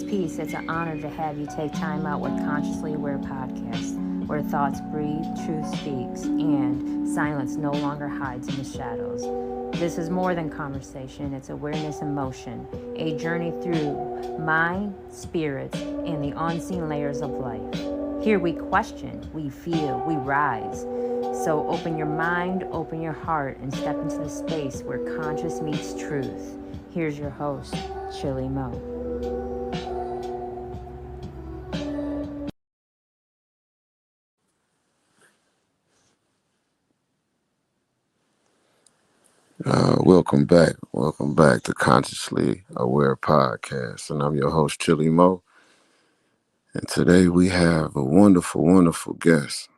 Peace. It's an honor to have you take time out with Consciously Aware podcast, where thoughts breathe, truth speaks, and silence no longer hides in the shadows. This is more than conversation, it's awareness in motion, a journey through mind, spirit, and the unseen layers of life. Here we question, we feel, we rise. So open your mind, open your heart, and step into the space where conscious meets truth. Here's your host, ChillyMoe. Welcome back. Welcome back to Consciously Aware Podcast. And I'm your host, ChillyMoe. And today we have a wonderful, wonderful guest.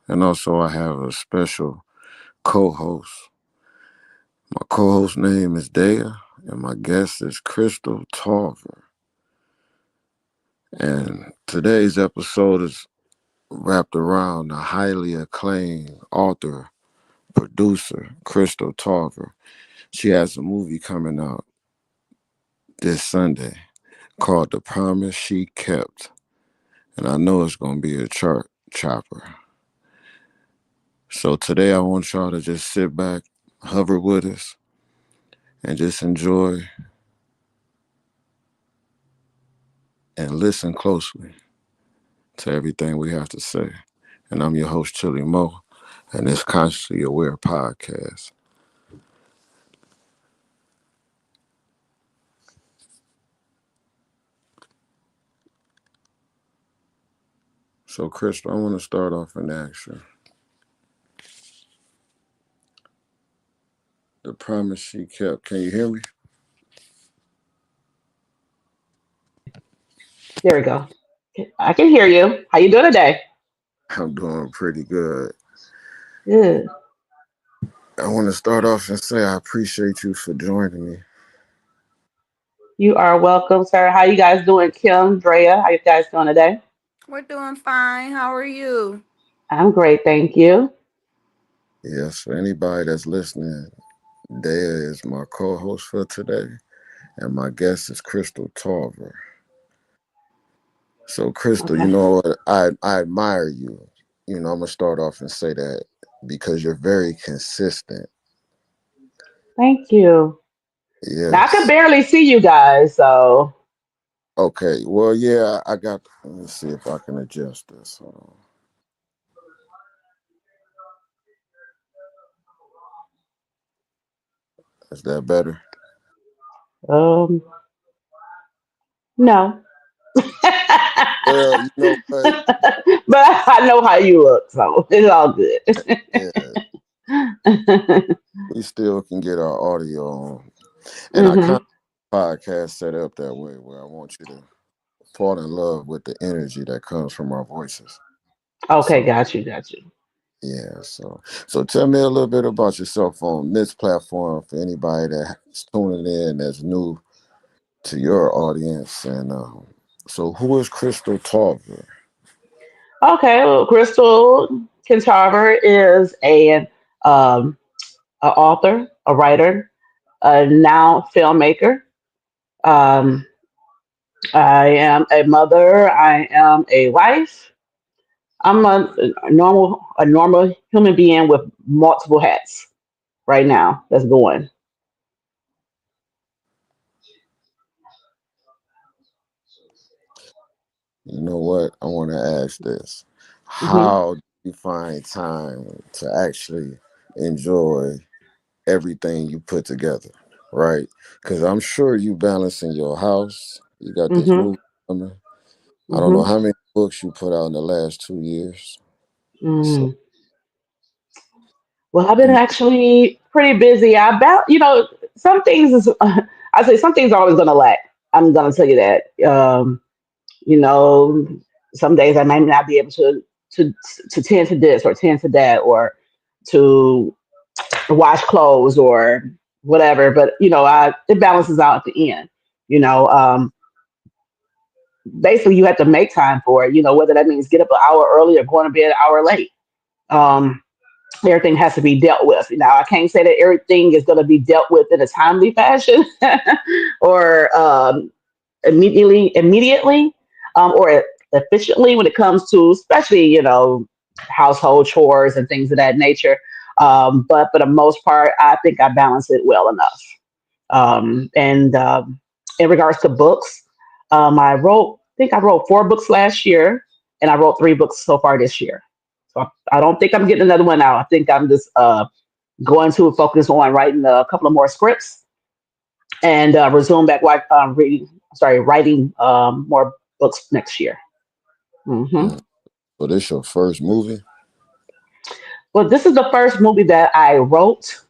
And also I have a special co-host. My co-host name is Dea, and my guest is Crystal Tarver. And today's episode is wrapped around the highly acclaimed author, producer, Crystal Tarver. She has a movie coming out this Sunday called The Promise She Kept. And I know it's going to be a chopper. So today I want y'all to just sit back, hover with us, and just enjoy and listen closely to everything we have to say. And I'm your host, ChillyMoe, and this Consciously Aware podcast. So, Crystal, I want to start off in action. The Promise She Kept. Can you hear me? There we go. I can hear you. How you doing today? I'm doing pretty good. Good. I want to start off and say I appreciate you for joining me. You are welcome, sir. How you guys doing? Kim, Drea, how you guys doing today? We're doing fine. How are you? I'm great, thank you. Yes, for anybody that's listening, Dea is my co-host for today, and my guest is Crystal Tarver. So, Crystal, you Okay. know what? I admire you. I'm gonna start off and say that because you're very consistent. Thank you. Now I can Yes. barely see you guys, so Okay. Well, yeah, I got. Let me see if I can adjust this. Is that better? um no. Well, you know what? But I know how you look, so it's all good. Yeah, we still can get our audio on, and I kind hmm of podcast set up that way where I want you to fall in love with the energy that comes from our voices. Okay, So got you. yeah, so tell me a little bit about yourself on this platform for anybody that's tuning in that's new to your audience. And so who is Crystal Tarver? Okay, well, Crystal Kinn-Tarver is um, a author, a writer, now filmmaker. Um, I am a mother. I am a wife. I'm a normal human being with multiple hats right now. That's going. You know what? I want to ask this. hmm How do you find time to actually enjoy everything you put together, right? Because I'm sure you balancing your house. You got this hmm movie coming. I don't know hmm how many books you put out in the last 2 years. So mm Well, I've been you, actually pretty busy. Some things is. I say some things are always gonna lack. I'm gonna tell you that. You know, some days I might not be able to to tend to this or tend to that or to wash clothes or whatever. But I it balances out at the end. You know, basically you have to make time for it. Whether that means get up an hour early or going to bed an hour late. Um, Everything has to be dealt with. Now I can't say that everything is going to be dealt with in a timely fashion or immediately, or efficiently when it comes to, especially, household chores and things of that nature. But for the most part, I think I balance it well enough. And in regards to books, I think I wrote 4 books last year, and I wrote 3 books so far this year. So I don't think I'm getting another one out. I think I'm just going to focus on writing a couple of more scripts and resume back writing more books next year. Hmm. Mm. So this your first movie? Well, this is the first movie that I wrote,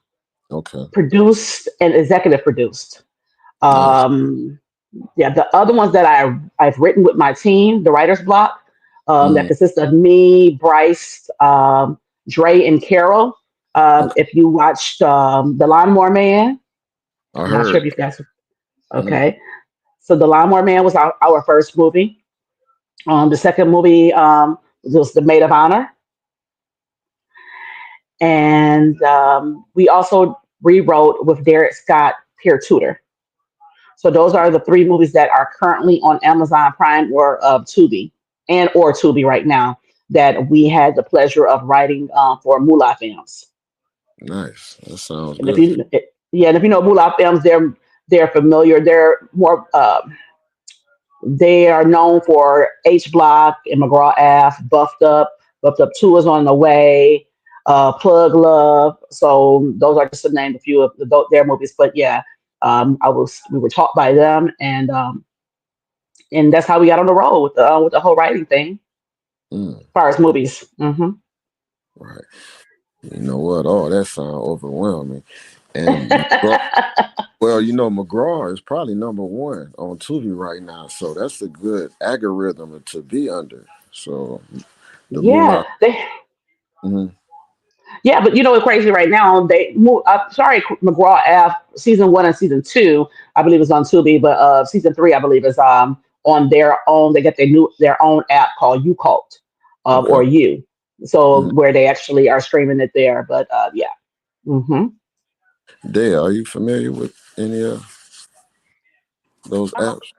Okay, produced, and executive produced. nice. Um, yeah, the other ones that I've written with my team, the writer's block, that Mm, consists of me, Bryce, Dre, and Carol. okay, If you watched The Lawnmower Man, I I'm not sure if heard. you guys. Mm, Okay, so The Lawnmower Man was our first movie. The second movie was The Maid of Honor, and we also rewrote with Derek Scott, Peer Tutor. So those are the 3 movies that are currently on Amazon Prime or Tubi, and or Tubi right now, that we had the pleasure of writing for Moolah Films. nice. That sounds And if good. you yeah, and if you know Moolah Films, they're familiar. They're more they are known for H Block and McGraw Ave, Buffed Up 2 is on the way, Plug Love. So those are just to name a few of their movies. But yeah, we were taught by them, and that's how we got on the road with the whole writing thing Mm, as far as movies. Hmm. right. You know what? Oh, that sounds overwhelming. And well, McGraw is probably #1 on Tubi right now, so that's a good algorithm to be under. So the Yeah, Moolah. they Hmm. yeah, but you know what's crazy right now? They move. Sorry, McGraw F season 1 and season 2, I believe is on Tubi, but season 3, I believe, is on their own. They get their own app called U Cult, Okay. or You, so Mm. where they actually are streaming it there. But yeah. Hmm. Dale, are you familiar with any of those apps?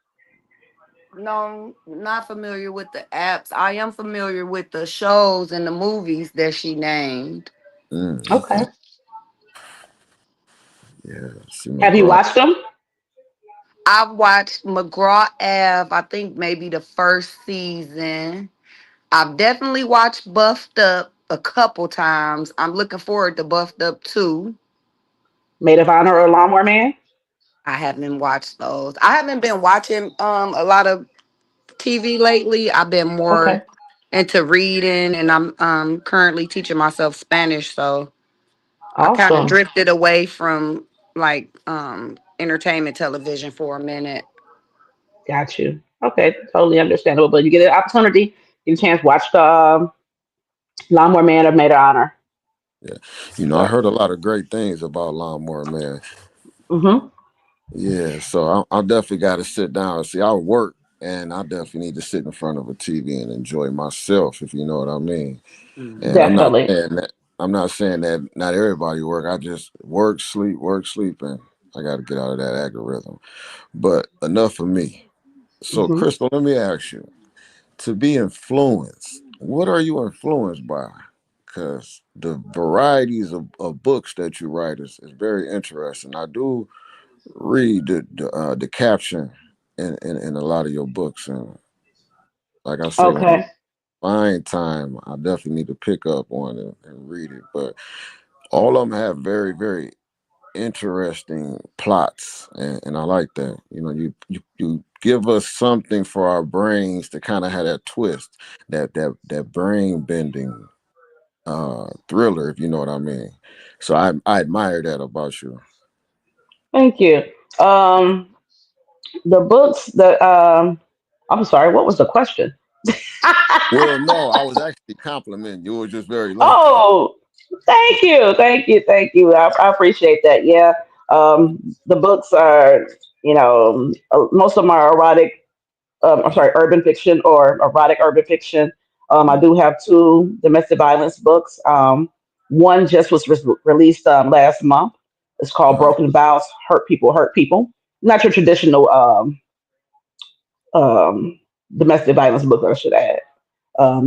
No, not familiar with the apps. I am familiar with the shows and the movies that she named. Okay. Okay. Yeah. See Have you McGraw. watched them? I've watched McGraw Ave, I think maybe the first season. I've definitely watched Buffed Up a couple times. I'm looking forward to Buffed Up too. Maid of Honor or Lawnmower Man? I haven't watched those. I haven't been watching a lot of TV lately. I've been more Okay. into reading, and I'm currently teaching myself Spanish, so I kind of Awesome. drifted away from like entertainment television for a minute. Got you. Okay, totally understandable. But you get an opportunity, get a chance, watch the Lawnmower Man or Maid of Honor. Yeah. I So. heard a lot of great things about Lawnmower Man. Hmm. Yeah. So I definitely got to sit down. See, I work, and I definitely need to sit in front of a TV and enjoy myself, if you know what I mean. And I'm not Definitely. saying that. I'm not saying that not everybody work. I just work, sleep, and I got to get out of that algorithm. But enough of me. So, Hmm. Crystal, let me ask you: to be influenced, what are you influenced by? Because the varieties of books that you write is very interesting. I do read the caption in a lot of your books, and like I say, when I Okay. find time, I definitely need to pick up on it and read it. But all of them have very, very interesting plots, and I like that. You give us something for our brains to kind of have that twist, that brain bending thriller, if you know what I mean. So I admire that about you. Thank you. Um, the books that I'm sorry, what was the question? Well, no, I was actually complimenting you. You were just very lucky. Oh, thank you, thank you, thank you. I appreciate that. Yeah. The books are, most of them are erotic. I'm sorry, urban fiction or erotic urban fiction. I Mm, do have 2 domestic violence books. One just was released last month. It's called uh, Broken Vows, Hurt People, Hurt People. Not your traditional um, domestic violence book, I should add.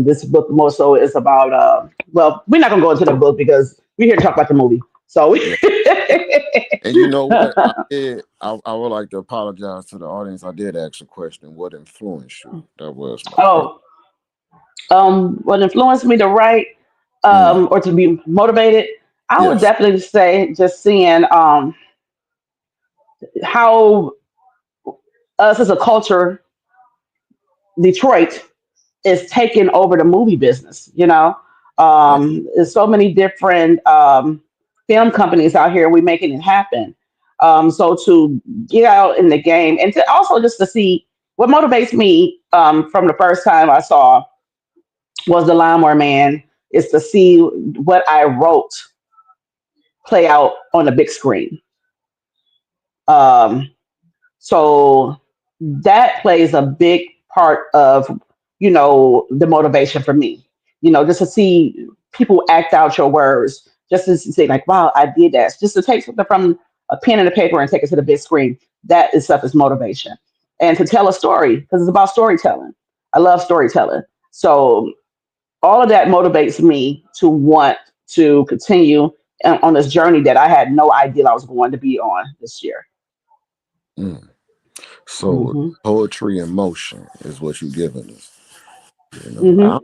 This book more so is about, well, we're not going to go into the book because we're here to talk about the movie. So, Yeah. And you know what? I would like to apologize to the audience. I did ask a question. What influenced you? That was my question. oh, what influenced me to write Mm, or to be motivated? I would yes. definitely say just seeing how us as a culture, Detroit, is taking over the movie business. Yeah. There's so many different film companies out here. We making it happen. So to get out in the game and to also just to see what motivates me from the first time I saw was the Lawnmower Man is to see what I wrote play out on the big screen. Um, So that plays a big part of, the motivation for me. Just to see people act out your words, just to say like, wow, I did that. Just to take something from a pen and a paper and take it to the big screen. That is stuff is motivation. And to tell a story, because it's about storytelling. I love storytelling. So all of that motivates me to want to continue on this journey that I had no idea I was going to be on this year. Mm. So Hmm. poetry in motion is what you're giving us. Hmm.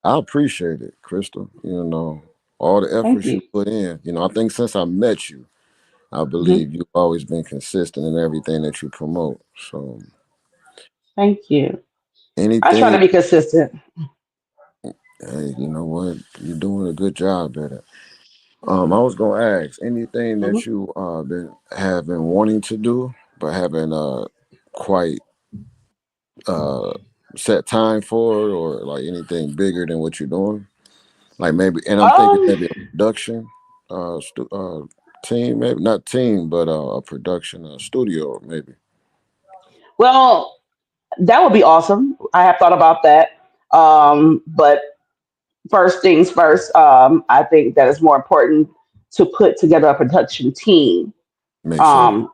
I appreciate it, Crystal. All the Thank efforts you. you put in. I think since I met you, I Hmm. believe you've always been consistent in everything that you promote. So Thank you. I try to anything, be consistent. hey, you know what? You're doing a good job at it. I was gonna ask anything that Mhm. you been wanting to do, but haven't quite uh set time for it, or like anything bigger than what you're doing. Like maybe, and I'm thinking Um, maybe a production team, maybe not team, but a production studio, maybe. well, that would be awesome. I have thought about that. But first things first, I think that it's more important to put together a production team. Makes sense. Um,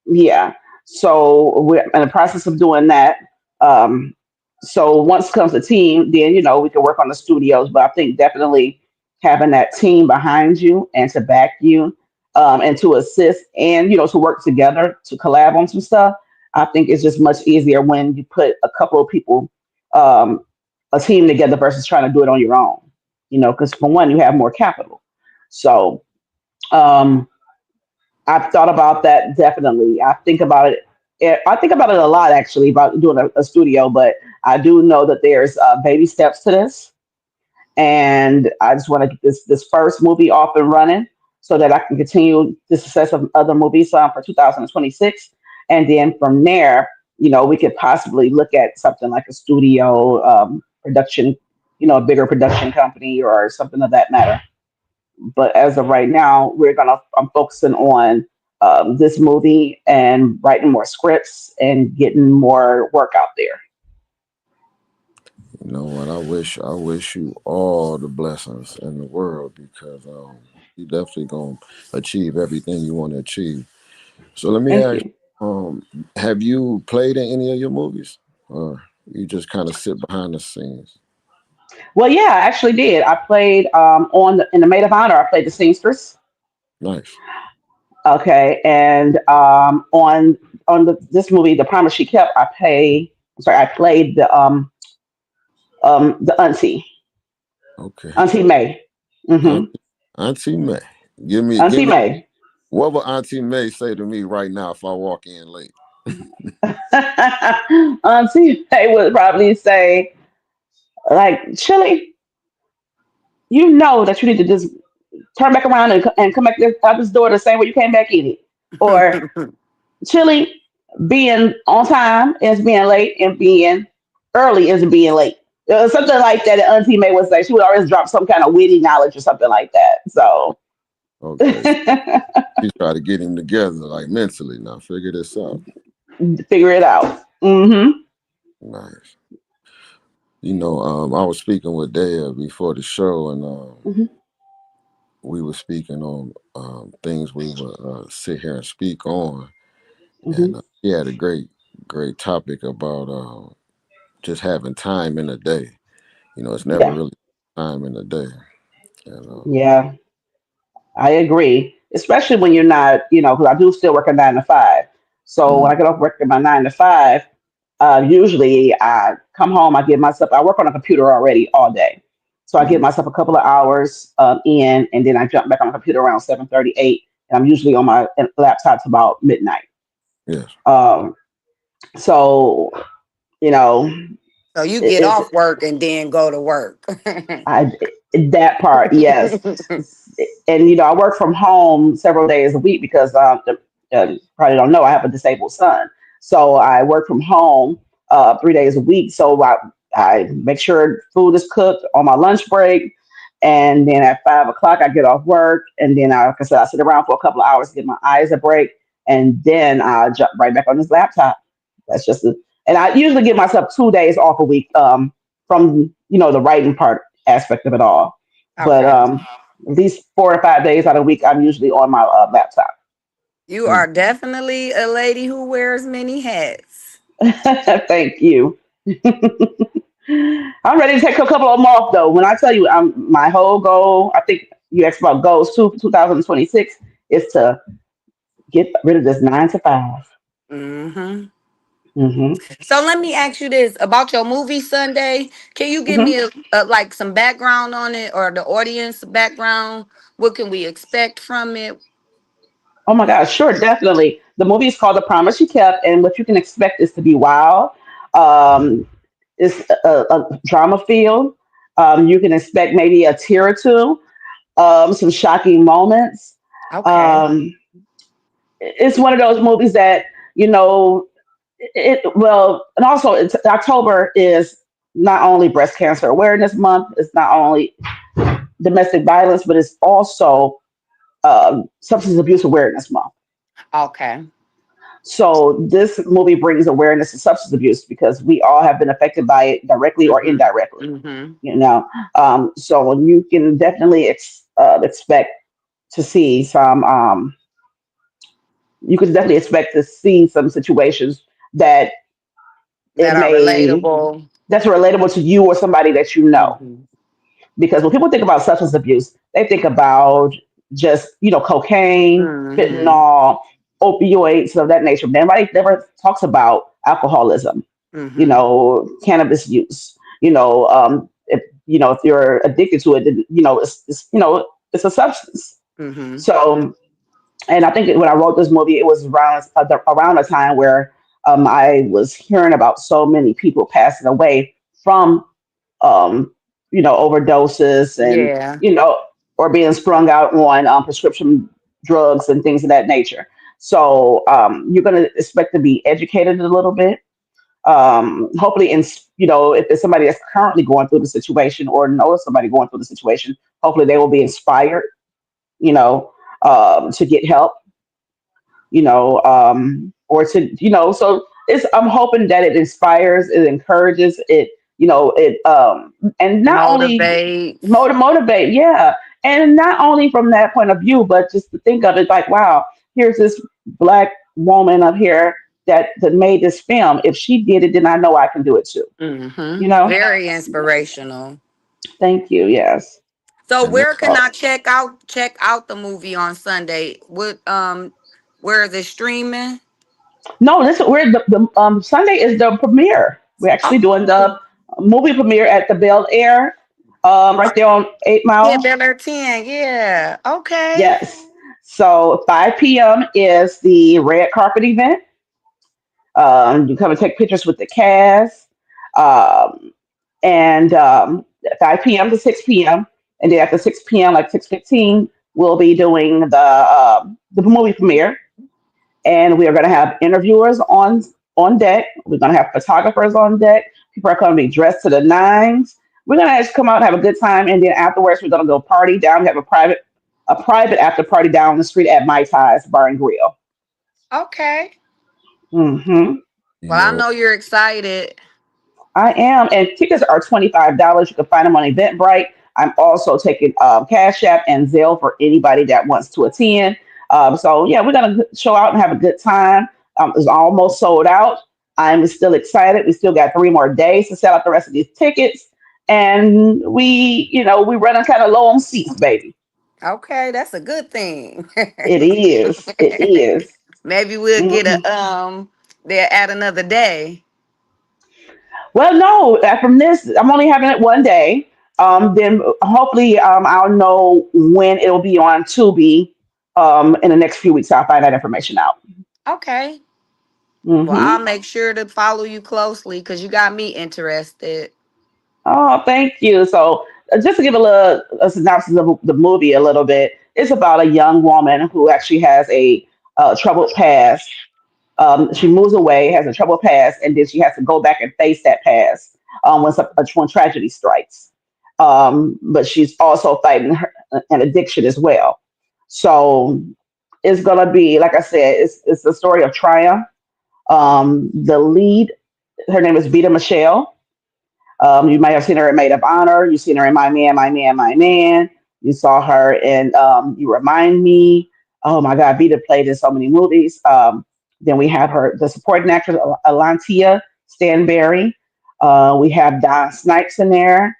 Yeah. So we're in the process of doing that. Um, so once comes the team, then we can work on the studios. But I think definitely having that team behind you and to back you and to assist and to work together to collab on some stuff. I think it's just much easier when you put a couple of people, um, a team together versus trying to do it on your own. Because for one, you have more capital. So. Um, I've thought about that definitely. I think about it. I think about it a lot actually about doing a studio, but I do know that there's baby steps to this, and I just want to get this first movie off and running so that I can continue the success of other movies for 2026, and then from there, we could possibly look at something like a studio production, a bigger production company or something of that matter. But as of right now, I'm focusing on this movie and writing more scripts and getting more work out there. You know what? I wish you all the blessings in the world, because you definitely gonna achieve everything you want to achieve. So let me Thank ask, you. have you played in any of your movies, or you just kind of sit behind the scenes? Well, yeah, I actually did. I played in the Maid of Honor. I played the seamstress. Nice. Okay, and this movie, The Promise She Kept, I played the Okay. Auntie May. Hmm. Auntie, Auntie May. Give Auntie me. May. What would Auntie May say to me right now if I walk in late? Auntie May would probably say, like, Chili, you know that you need to just turn back around and come back out this door the same way you came back in it. Or Chili, being on time is being late, and being early is being late. Something like that. Auntie May would say she would always drop some kind of witty knowledge or something like that. So Okay. So she try to get him together, like mentally. Now figure this out. figure it out. Hmm. Nice. I was speaking with Dale before the show, and Hmm. we were speaking on things we would sit here and speak on, Hmm. and he had a great great topic about just having time in a day. It's never Yeah, really time in a day. And yeah, I agree. Especially when you're not, because I do still work a 9 to 5. So when mm, I get off work at my 9 to 5, usually I come home, I work on a computer already all day. So I give mm, myself a couple of hours in, and then I jump back on the computer around 7:38, and I'm usually on my laptop to about midnight. yes, Um, so, you know, So you it, get it's off work and then go to work. I that part, yes. And I work from home several days a week because probably don't know I have a disabled son, so I work from home 3 days a week. So I make sure food is cooked on my lunch break, and then at 5 o'clock I get off work, and then like I said, I sit around for a couple of hours to get my eyes a break, and then I jump right back on this laptop. That's just and I usually give myself 2 days off a week from the writing part aspect of it all. But Okay. at least 4 or 5 days out of the week, I'm usually on my laptop. You mm, are definitely a lady who wears many hats. Thank you. I'm ready to take a couple of them off though. When I tell you, my whole goal, I think you asked about goals too, for 2026, is to get rid of this 9 to 5. Hmm. Hmm. So let me ask you this about your movie Sunday. Can you give Hmm. me like some background on it or the audience background? What can we expect from it? Oh my gosh, sure, definitely. The movie is called The Promise You Kept, and what you can expect is to be wild. Um, it's a drama feel. You can expect maybe a tear or two, some shocking moments. Okay. Um, it's one of those movies that well, and also October is not only breast cancer awareness month, it's not only domestic violence, but it's also substance abuse awareness month. Okay. So this movie brings awareness to substance abuse because we all have been affected by it directly or Mm-hmm. indirectly. Mm-hmm. You know, so you can definitely expect to see some. You can definitely expect to see some situations that it That are may relatable. that's relatable to you or somebody that you know. Mm-hmm. Because when people think about substance abuse, they think about just cocaine, Mm-hmm. fentanyl, opioids of that nature. Nobody never talks about alcoholism, Mm-hmm. cannabis use. If you're addicted to it, then, it's a substance. Mm-hmm. So, and I think when I wrote this movie, it was around a time where I was hearing about so many people passing away from um, overdoses and, Yeah. or being sprung out on prescription drugs and things of that nature. So you're going to expect to be educated a little bit. Hopefully, if there's somebody that's currently going through the situation or knows somebody going through the situation, hopefully they will be inspired, to get help, or to, so I'm hoping that it inspires, it encourages, and not only Motivates. motivate, yeah, and not only from that point of view, but just to think of it like, wow, here's this black woman up here that made this film. If she did it, then I know I can do it too. You Mm-hmm. know? Very inspirational. Thank you. Yes. So and where that's can So I check out the movie on Sunday? Where is it streaming? no, this we're the Sunday is the premiere. We're actually doing the Oh, movie premiere at the Bel Air, right there on Eight yeah, Mile. Bel 10. Yeah. Okay. Yes. So 5 p.m. is the red carpet event. You come and take pictures with the cast, um, and 5 p.m. to 6 p.m. And then after 6 p.m., like 6:15, we'll be doing the movie premiere, and we are going to have interviewers on deck. We're going to have photographers on deck. People are going to be dressed to the nines. We're going to just come out and have a good time, and then afterwards, we're going to go party down. We have a private after party down the street at Mai Tai's Bar and Grill. Okay. Hmm. you Well, I know know you're excited. I am, and tickets are $25. You can find them on Eventbrite. I'm also taking Cash App and Zelle for anybody that wants to attend. So yeah, we're gonna show out and have a good time. It's almost sold out. I'm still excited. We still got 3 more days to sell out the rest of these tickets. And we running kind of low on seats, baby. Okay, that's a good thing. It is. It is. Maybe we'll get Mhm. a they'll add another day. Well, no, from this, I'm only having it one day. Then hopefully I'll know when it'll be on Tubi in the next few weeks. I'll find that information out. Okay. Well, I'll Hmm. make sure to follow you closely because you got me interested. Oh, thank you. So, just to give a synopsis of the movie a little bit, it's about a young woman who actually has a troubled past. She moves away, has a troubled past, and then she has to go back and face that past when tragedy strikes. But she's also fighting an addiction as well. So it's gonna be, like I said, it's a story of triumph. The lead, her name is Vita Michelle. You might have seen her in Maid of Honor. You've seen her in My Man, My Man, My Man. You saw her in You Remind Me. Oh my God, Vita played in so many movies. Then we have the supporting actress, Alantia Stanberry. We have Don Snipes in there,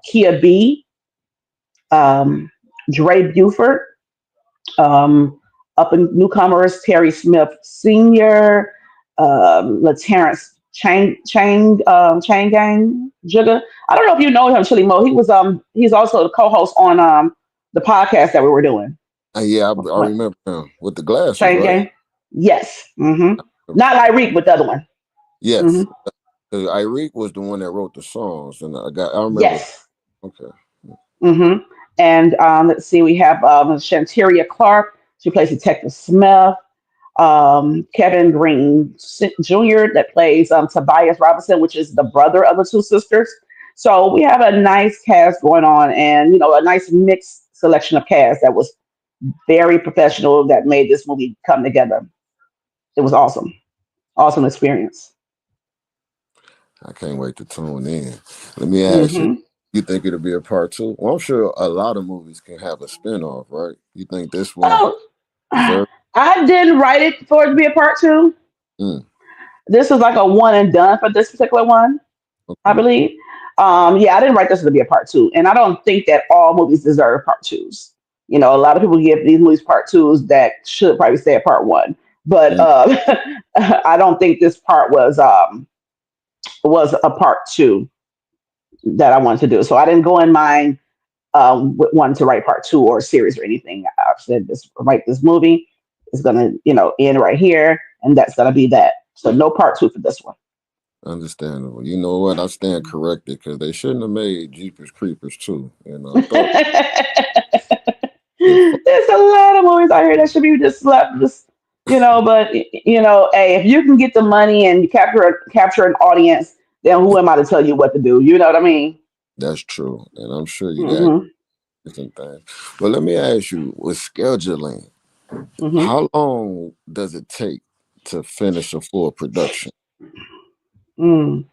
Kia B, um, Dre Buford, um, up in newcomers, Terry Smith Sr., Terrence Chang Gang Jigga. I don't know if you know him, ChillyMoe. He's also the co-host on the podcast that we were doing. Yeah, I What remember him with the glasses, Chang right? Gang? Yes. Not Lyrique, but the other one. Hmm. Yes, because Irique was the one that wrote the songs, and I remember. Yes. Okay, Hmm. And let's see, we have Shanteria Clark. She plays Detective Smith. Kevin Green Jr. that plays Tobias Robinson, which is the brother of the two sisters. So we have a nice cast going on, and a nice mixed selection of cast that was very professional that made this movie come together. It was awesome, awesome experience. I can't wait to tune in. Let me ask you. Hmm. You think it'll be a part two? Well, I'm sure a lot of movies can have a spinoff, right? You think this one Oh, deserves? I didn't write it for it to be a part two. Mm, This is like a one and done for this particular one. I okay. believe. Yeah, I didn't write this to be a part two, and I don't think that all movies deserve part twos. A lot of people give these movies part twos that should probably stay at part one, but Mm, I don't think this part was a part two that I wanted to do. So I didn't go in mind with wanting to write part two or series or anything. I've said this write this movie is gonna end right here, and that's gonna be that. So no part two for this one. understandable. You know what? I stand corrected because they shouldn't have made Jeepers Creepers too. I thought the There's a lot of movies out here that should be just left, just But hey, if you can get the money and you capture an audience, then who am I to tell you what to do? You know what I mean? that's true, and I'm sure you got Hmm. different things. But let me ask you, with scheduling, Hmm. how long does it take to finish a full production? Mm.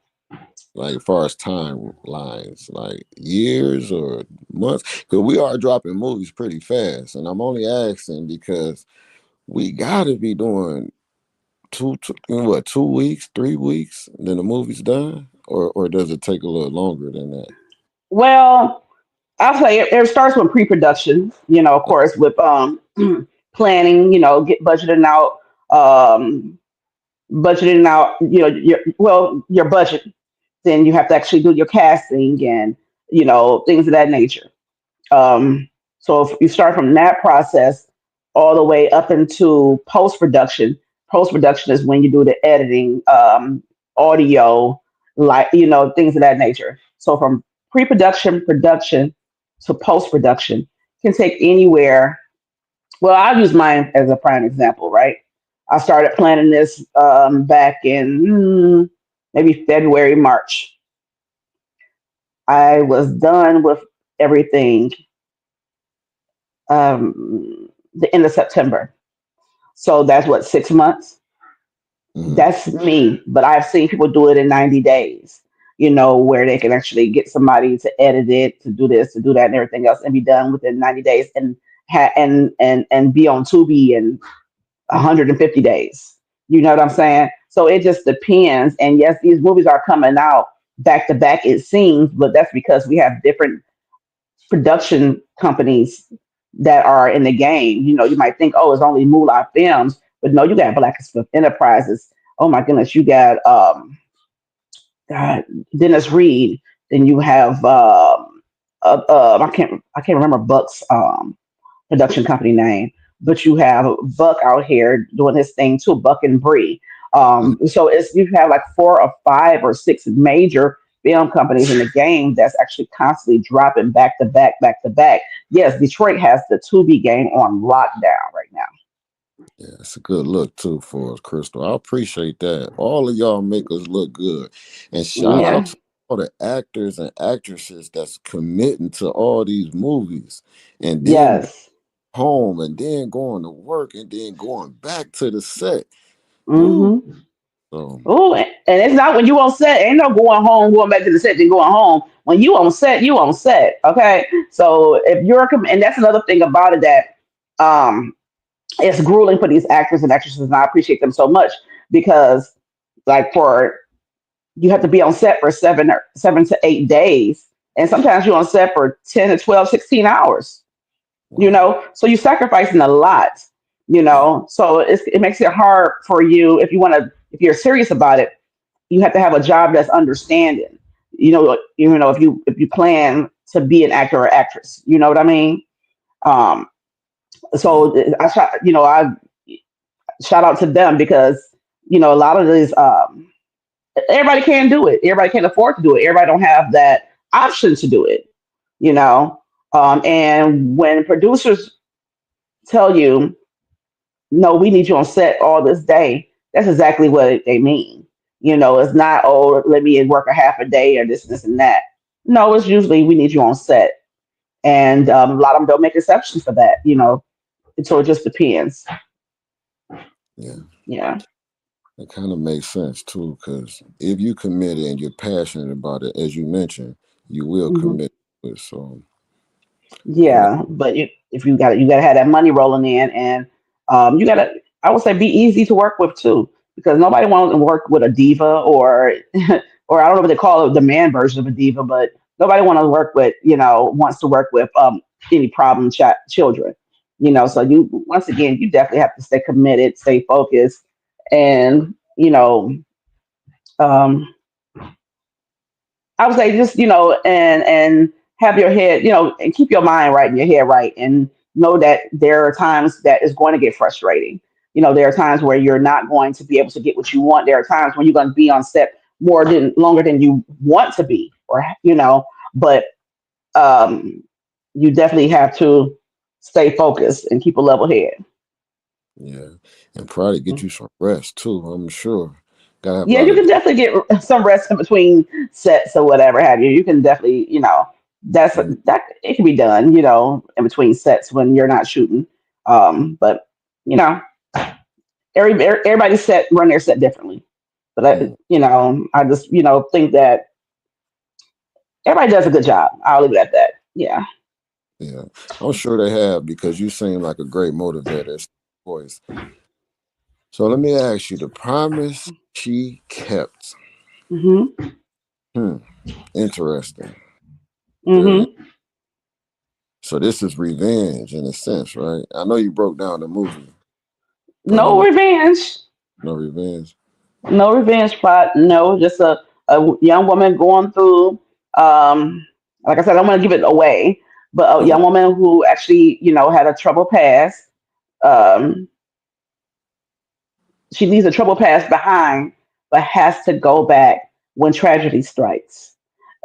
Like, as far as timelines, like years or months? Because we are dropping movies pretty fast, and I'm only asking because we got to be doing what, 2 weeks, 3 weeks, then the movie's done, or does it take a little longer than that? Well, I'll say it starts with pre-production. Of course, with planning. Get um, budgeting out. Your budget. Then you have to actually do your casting and things of that nature. Um, so if you start from that process all the way up into post production is when you do the editing, audio, like things of that nature. So from pre production, production to post production can take anywhere. Well, I'll use mine as a prime example, right? I started planning this back in maybe February, March. I was done with everything the end of September. So that's what, 6 months? Hmm. That's me. But I've seen people do it in 90 days, where they can actually get somebody to edit it, to do this, to do that, and everything else, and be done within 90 days and and be on Tubi in 150 days. You know what I'm saying? So it just depends. And yes, these movies are coming out back to back, it seems, but that's because we have different production companies that are in the game. You know, you might think, oh, it's only Moolah Films, but no, you got Black Enterprises. Oh my goodness, you got God, Dennis Reed. Then you have I can't remember Buck's production company name, but you have Buck out here doing his thing too, Buck and Bree. Mm. So it's you have like 4 or 5 or 6 major film companies in the game that's actually constantly dropping back to back, back to back. Yes, Detroit has the Tubi game on lockdown right now. Yeah, it's a good look too for us, Crystal. I appreciate that. All of y'all make us look good. And shout out Yeah. to all the actors and actresses that's committing to all these movies and then Yes. home and then going to work and then going back to the set. Woo. Mm-hmm. So Oh, and it's not when you on set. Ain't no going home, going back to the set, then going home. When you on set, you on set. Okay. So if you're, and that's another thing about it that um it's grueling for these actors and actresses, and I appreciate them so much because, like, for you have to be on set for 7 to 8 days, and sometimes you're on set for 10 to 12, 16 hours. You wow. know, so you're sacrificing a lot. You Yeah. know, so it makes it hard for you if you want to, if you're serious about it. You have to have a job that's understanding. If you plan to be an actor or actress, you know what I mean. Um, Yeah. so I shout out to them because a lot of these everybody can't do it. Everybody can't afford to do it. Everybody don't have that option to do it. You know, and when producers tell you, no, we need you on set all this day, that's exactly what they mean. It's not, oh, let me work a half a day or this and that. No, it's usually we need you on set, and a lot of them don't make exceptions for that. So it just depends. Yeah. Yeah. It kind of makes sense too, because if you committed and you're passionate about it, as you mentioned, you will hmm commit to it. So and Yeah, but if you gotta have that money rolling in, and you gotta, I would say, be easy to work with too, because nobody wants to work with a diva or or I don't know what they call it, the man version of a diva, but nobody want to work with wants to work with any problem children. So you once again you definitely have to stay committed, stay focused, and um, I would say just and have your head and keep your mind right and your head right, and know that there are times that is going to get frustrating. There are times where you're not going to be able to get what you want. There are times when you're going to be on set longer than you want to be, or but um, you definitely have to stay focused and keep a level head. yeah, and probably get you some rest too. I'm sure. Gotta have a Yeah, lot you of. can definitely get some rest in between sets or whatever have you. You can definitely, Mm, that it can be done, in between sets when you're not shooting. But you know, everybody set run their set differently. But mm, I just think that everybody does a good job. I'll leave it at that. Yeah. yeah, I'm sure they have because you seem like a great motivator. Voice. So let me ask you: the promise she kept. Mhm. Hmm. Interesting. Very. Mhm. So this is revenge in a sense, right? I know you broke down the movie, but No revenge. no revenge. No revenge plot. No, just a young woman going through. Um, like I said, I don't want to give it away, but a Okay. young woman who actually, had a troubled past. Um, she leaves a troubled past behind, but has to go back when tragedy strikes.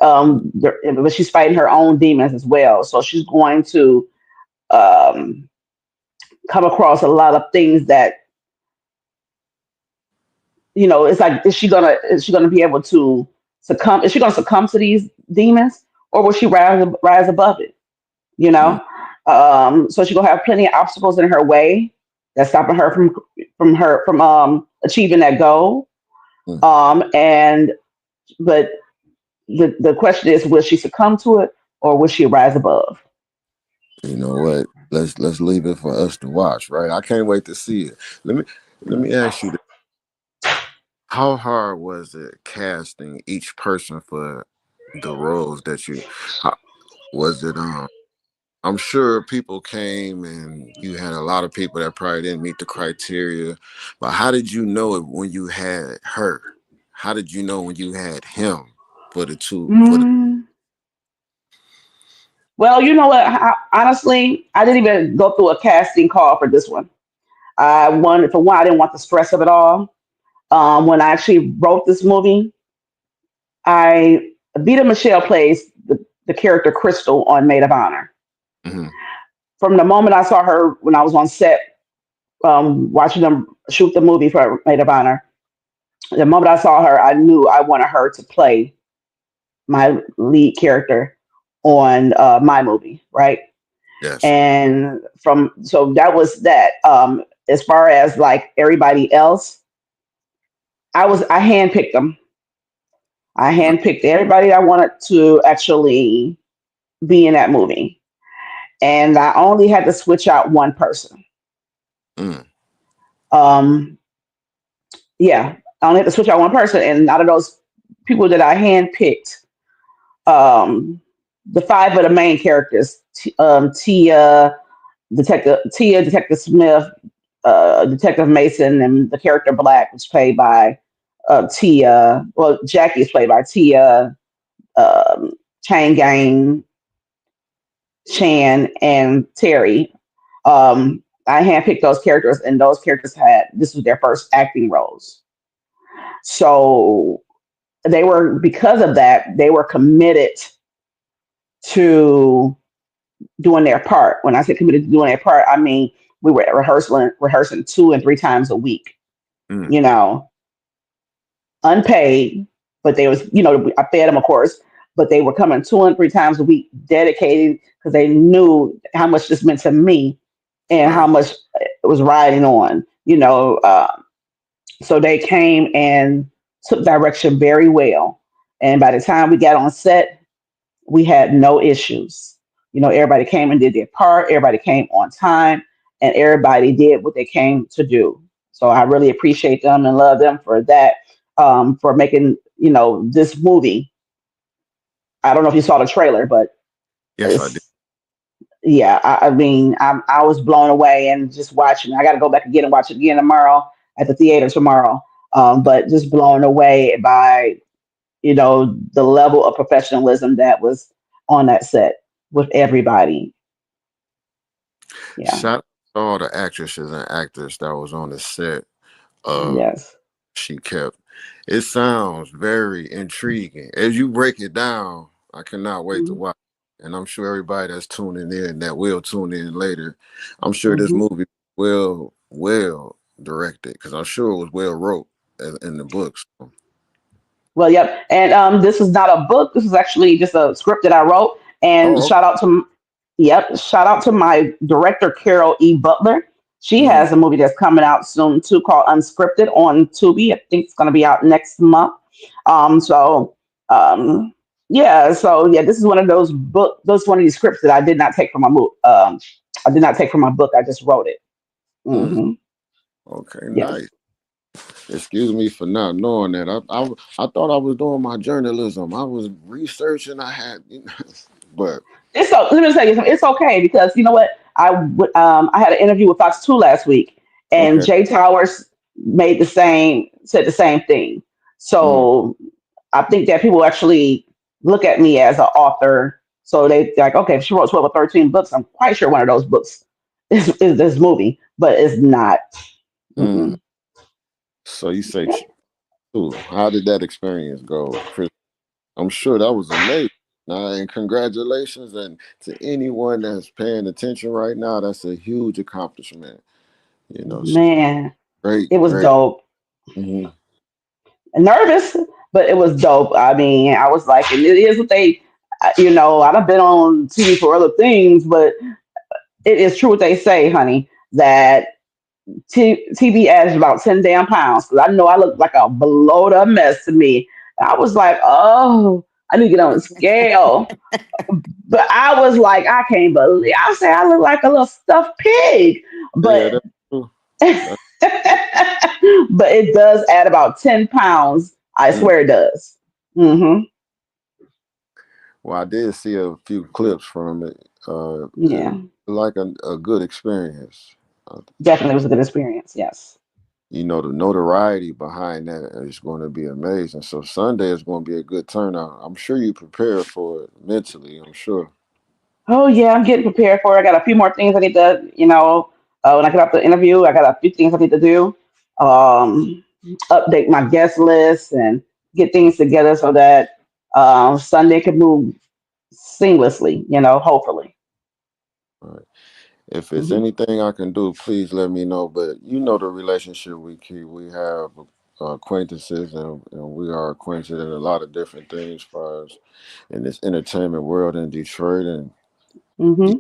But she's fighting her own demons as well, so she's going to um, come across a lot of things that it's like, is she gonna be able to succumb? Is she gonna succumb to these demons, or will she rise above it? You Mm, know, so she's gonna have plenty of obstacles in her way that's stopping her from achieving that goal. mm. And but the question is, will she succumb to it, or will she rise above? You know what? Let's leave it for us to watch, right? I can't wait to see it. Let me ask you this. how hard was it casting each person for the roles that you? How, was it I'm sure people came and you had a lot of people that probably didn't meet the criteria, but how did you know it when you had her? How did you know when you had him for the two for the? Mm, well, you know what? Honestly, I didn't even go through a casting call for this one. I wanted, for one, I didn't want the stress of it all. When I actually wrote this movie, I Vita Michelle plays the character Crystal on Maid of Honor. Mhm. From the moment I saw her when I was on set, watching them shoot the movie for Maid of Honor, the moment I saw her, I knew I wanted her to play my lead character on my movie, right? Yes. And from so that was that. As far as like everybody else, I handpicked them. I handpicked everybody I wanted to actually be in that movie, and I only had to switch out one person. Mm. Um, yeah, I only had to switch out one person, and out of those people that I handpicked, um, the five of the main characters, Tia, Detective Smith, Detective Mason, and the character Black was played by Tia. Well, Jackie is played by Tia, um, Chain Gang, Chan, and Terry. I handpicked those characters, and those characters had this was their first acting roles. So they were because of that they were committed to doing their part. When I say committed to doing their part, I mean we were rehearsing 2 and 3 times a week. Mm. You know, unpaid, but they was I fed them of course, but they were coming 2 and 3 times a week, dedicated because they knew how much this meant to me and how Right. much it was riding on. So they came and took direction very well, and by the time we got on set, we had no issues. Everybody came and did their part. Everybody came on time, and everybody did what they came to do. So I really appreciate them and love them for that, for making this movie. I don't know if you saw the trailer, but Yes, I did. it's yeah. I mean, I was blown away and just watching. I got to go back again and watch it again tomorrow at the theater tomorrow. But just blown away by the level of professionalism that was on that set with everybody. Yeah. Shout out to all the actresses and actors that was on the set of Yes. C.A.P. It sounds very intriguing. As you break it down, I cannot wait to watch. And I'm sure everybody that's tuning in that will tune in later, I'm sure this Mm-hmm. movie well directed because I'm sure it was well wrote in the books. Well, yep. And this is not a book. This is actually just a script that I wrote. And Oh, shout out to my director Carol E. Butler. She mm-hmm. has a movie that's coming out soon too called Unscripted on Tubi. I think it's going to be out next month. So yeah. So yeah, this is one of those book. Those one of these scripts that I did not take from my movie. I did not take from my book. I just wrote it. Mm. Hmm. Okay, Yes. nice. Excuse me for not knowing that. I thought I was doing my journalism. I was researching. I had, but It's so let me tell you something. It's okay because you know what? I had an interview with Fox 2 last week, and okay. Jay Towers said the same thing. Mm. So I think that people actually look at me as an author. So they're like, okay, if she wrote 12 or 13 books, I'm quite sure one of those books is this movie, but it's not. Mm. Mm-mm. So you say two. How did that experience go, Chris? I'm sure that was amazing. And congratulations, and to anyone that's paying attention right now, that's a huge accomplishment. Man, Great, it was great. dope. Hmm. Nervous, but it was dope. I mean, I was like, and it is what they, I've been on TV for other things, but it is true what they say, honey, that TV adds about 10 damn pounds. Because I know I look like a bloated up mess to me. I was like, oh, I need to get on the scale. But I was like, I can't believe, I say I look like a little stuffed pig. Yeah, But that's true. But it does add about 10 pounds. I Mm. swear it does. Hmm. Well, I did see a few clips from it. Yeah, Like a good experience. Uh, definitely was a good experience. Yes. the notoriety behind that is going to be amazing. So Sunday is going to be a good turnout. I'm sure you prepared for it mentally. I'm sure. Oh yeah, I'm getting prepared for it. I got a few more things I need to, when I get off the interview, I got a few things I need to do. Um, Update my guest list and get things together so that Sunday can move seamlessly. Hopefully. All right. If it's Hmm. anything I can do, please let me know. But you know the relationship we keep. We have acquaintances, and we are acquainted in a lot of different things as far as in this entertainment world in Detroit. And he Hmm.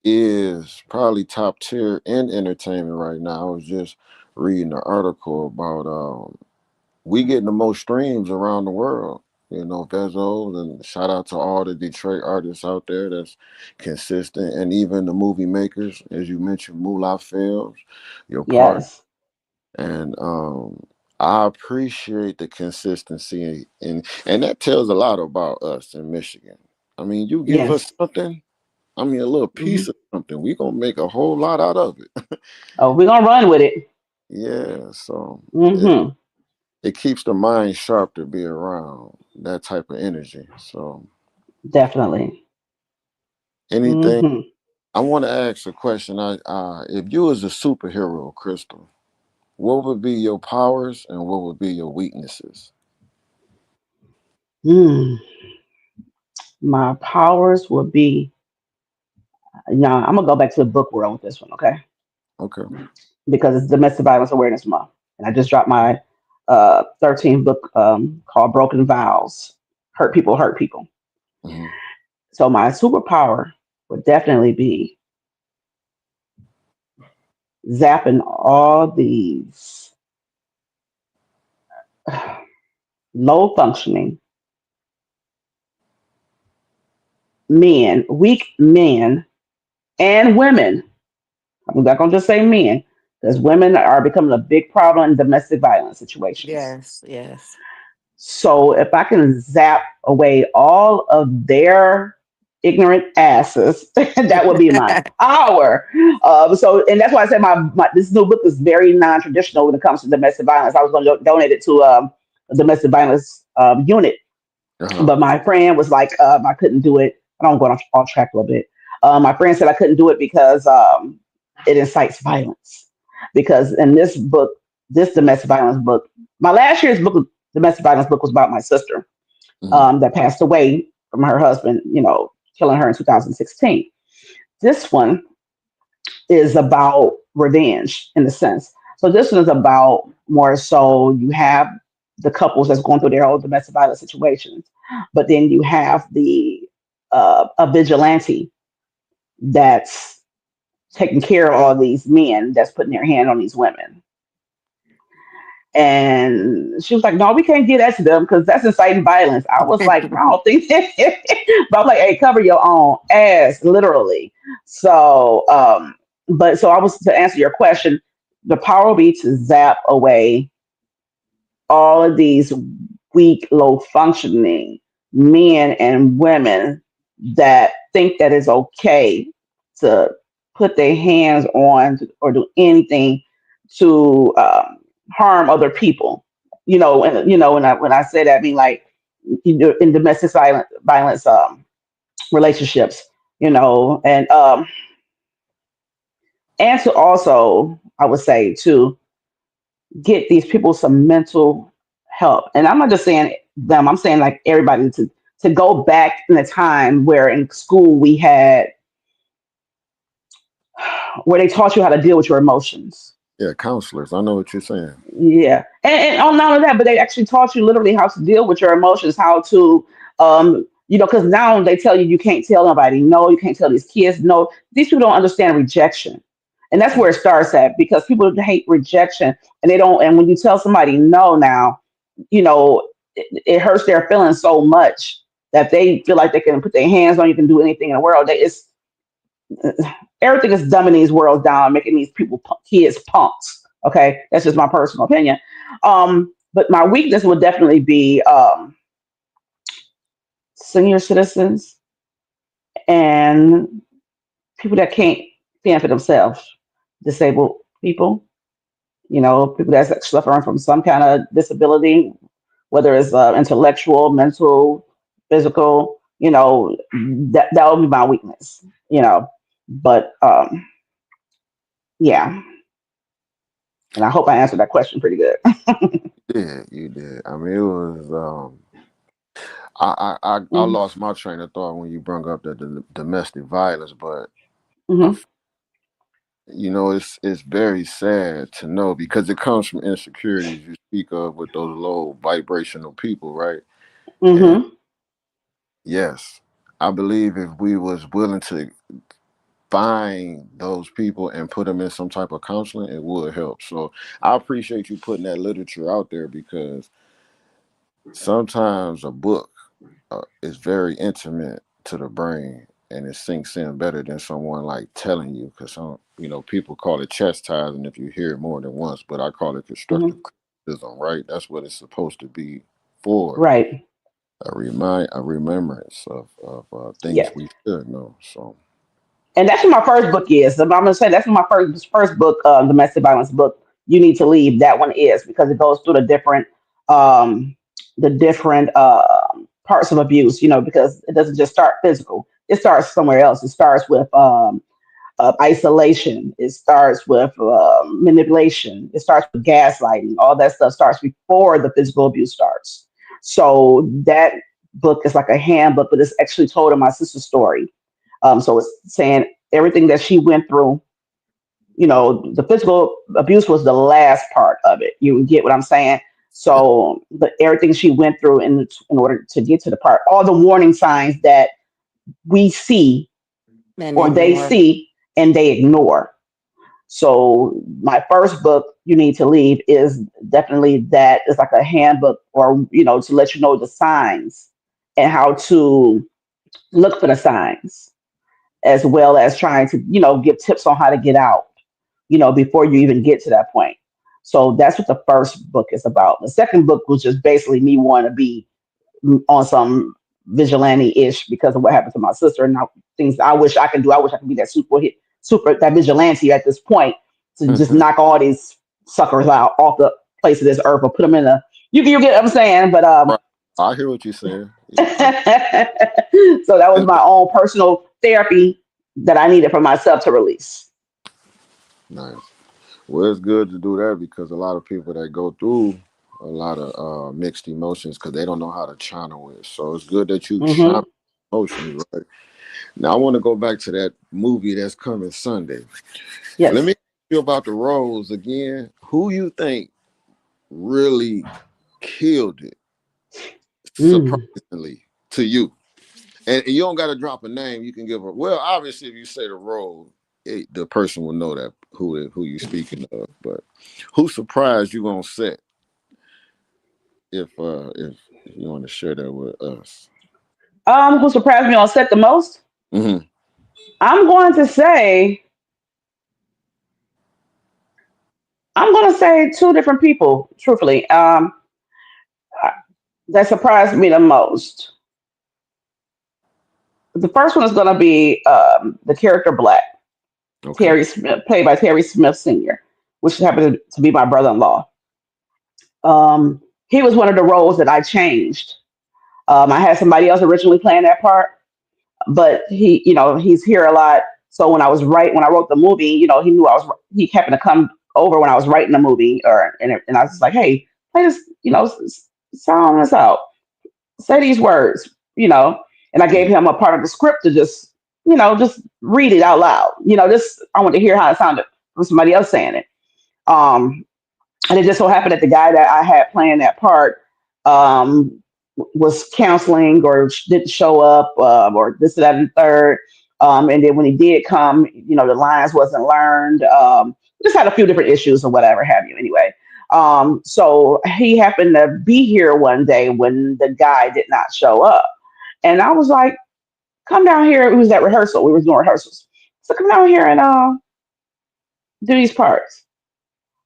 is probably top tier in entertainment right now. I was just reading an article about we getting the most streams around the world. Bezos, and shout out to all the Detroit artists out there that's consistent, and even the movie makers, as you mentioned, Moolah Films, your part, Yes. and I appreciate the consistency, and that tells a lot about us in Michigan. I mean, you give us Yes. something, I mean, a little Hmm. piece of something, we gonna make a whole lot out of it. Oh, we're gonna run with it. Yeah, so Hmm. it keeps the mind sharp to be around that type of energy. So Definitely. anything, Hmm. I want to ask a question. If you was a superhero, Crystal, what would be your powers and what would be your weaknesses? Mm. My powers would be. Now I'm gonna go back to the book world with this one, okay? Okay. Because it's Domestic Violence Awareness Month, and I just dropped my 13th book called Broken Vows. Hurt people, hurt people. Hmm. So my superpower would definitely be zapping all these low functioning men, weak men, and women. I'm not gonna just say men, because women are becoming a big problem in domestic violence situations. Yes, yes. So if I can zap away all of their ignorant asses, that would be my power. And that's why I said my this new book is very non-traditional when it comes to domestic violence. I was going to donate it to a domestic violence unit, Uh-huh. but my friend was like, I couldn't do it. I don't go off track a little bit. My friend said I couldn't do it because it incites violence. Because in this book, this domestic violence book, my last year's book, domestic violence book, was about my sister Hmm. that passed away from her husband, killing her in 2016. This one is about revenge in a sense. So this one is about more so you have the couples that's going through their own domestic violence situations, but then you have a vigilante that's taking care of all these men that's putting their hand on these women. And she was like, "No, we can't get that to them because that's inciting violence." I was like, "I don't think," but I'm like, "Hey, cover your own ass, literally." So, but so I was to answer your question, the power will be to zap away all of these weak, low functioning men and women that think that it's okay to put their hands on or do anything to harm other people. And when I say that, I mean like in domestic violence relationships, and to also, I would say, to get these people some mental help. And I'm not just saying them, I'm saying like everybody to go back in a time where in school we had where they taught you how to deal with your emotions. Yeah, counselors. I know what you're saying. Yeah. And on not only that, but they actually taught you literally how to deal with your emotions, how to because now they tell you can't tell nobody no, you can't tell these kids no. These people don't understand rejection. And that's Mm. where it starts at because people hate rejection and they don't and when you tell somebody no now, it hurts their feelings so much that they feel like they can put their hands on you, can do anything in the world. Everything is dumbing these worlds down, making these kids punks. Okay, that's just my personal opinion. But my weakness would definitely be senior citizens and people that can't fend for themselves, disabled people, people that's suffering from some kind of disability, whether it's intellectual, mental, physical, that would be my weakness, But yeah, and I hope I answered that question pretty good. Yeah, you did. I mean, it was. I Hmm. lost my train of thought when you brought up the domestic violence, but I, Hmm. it's very sad to know because it comes from insecurities you speak of with those low vibrational people, right? And Hmm. yes, I believe if we was willing to find those people and put them in some type of counseling, it would help. So I appreciate you putting that literature out there because sometimes a book is very intimate to the brain and it sinks in better than someone like telling you because some people call it chastising if you hear it more than once, but I call it constructive Hmm. criticism, right? That's what it's supposed to be for, Right. a remembrance of Yeah. things we should know. So And that's what my first book is. I'm gonna say that's what my first book, domestic violence book. You need to leave. That one is because it goes through um, the different parts of abuse. Because it doesn't just start physical. It starts somewhere else. It starts with isolation. It starts with manipulation. It starts with gaslighting. All that stuff starts before the physical abuse starts. So that book is like a handbook, but it's actually told in my sister's story. So it's saying everything that she went through. The physical abuse was the last part of it. You get what I'm saying? yeah, So, but everything she went through in order to get to the part, all the warning signs that we see And or they ignore. see and they ignore. So my first book, You Need to Leave, is definitely that. It's like a handbook or, to let you know the signs and how to look for the signs, as well as trying to, give tips on how to get out, before you even get to that point. So that's what the first book is about. The second book was just basically me wanting to be on some vigilante-ish because of what happened to my sister and things I wish I can do. I wish I could be that that vigilante at this point to just knock all these suckers out off the place of this earth or put them in a. You get what I'm saying? But right. I hear what you're saying. so that was And my own personal therapy that I needed for myself to release. nice. Well, it's good to do that because a lot of people that go through a lot of mixed emotions because they don't know how to channel it. So it's good that you channel Hmm. emotions, right? Now I want to go back to that movie that's coming Sunday. Let Yes. me ask you about the roles again. Who you think really killed it Mm. surprisingly to you? And you don't got to drop a name. You can give a well. Obviously, if you say the role, the person will know that who you speaking of. But who surprised you on set? If you want to share that with us. Who surprised me on set the most? Hmm. I'm going to say I'm going to say two different people. Truthfully, that surprised me the most. The first one is going to be the character Black, Okay. Terry Smith, played by Terry Smith Sr., which happened to be my brother-in-law. He was one of the roles that I changed. I had somebody else originally playing that part, but he's here a lot. So when I wrote the movie, he knew he happened to come over when I was writing the movie, and I was just like, hey, play this, sound this out, say these words, and I gave Mhm. him a part of the script to just read it out loud, just I want to hear how it sounded from somebody else saying it. Um, and it just so happened that the guy that I had playing that part was counseling or didn't show up or this, that, and third. And then when he did come, the lines wasn't learned. Just had a few different issues or whatever have you. Anyway, so he happened to be here one day when the guy did not show up, and I was like, "Come down here." It was at rehearsal. We were doing rehearsals, so come down here and do these parts.